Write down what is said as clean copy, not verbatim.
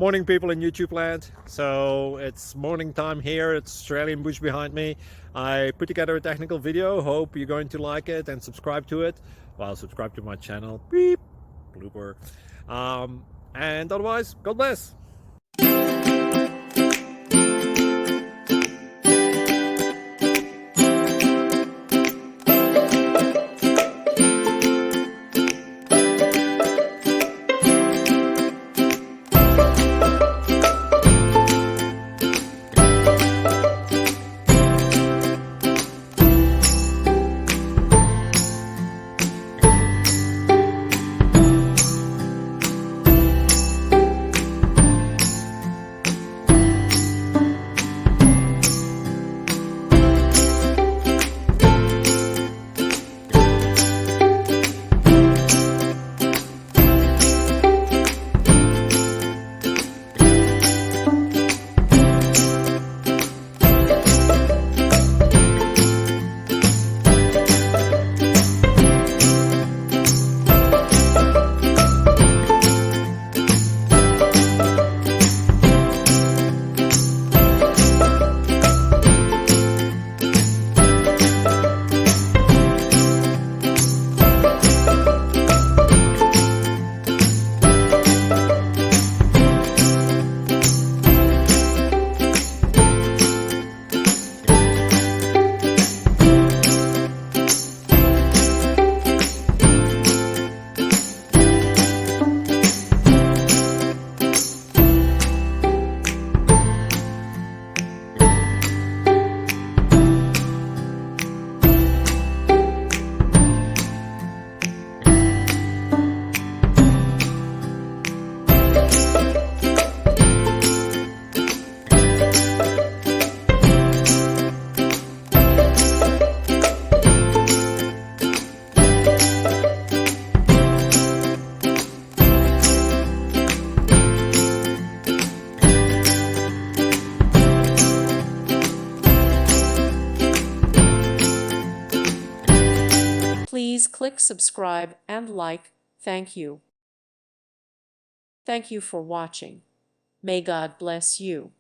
Morning, people in YouTube land. So it's morning time here. It's Australian bush behind me. I put together a technical video. Hope you're going to like it and subscribe to it. Well, subscribe to my channel. Beep, blooper. And otherwise, God bless. Please click subscribe and like. Thank you. Thank you for watching. May God bless you.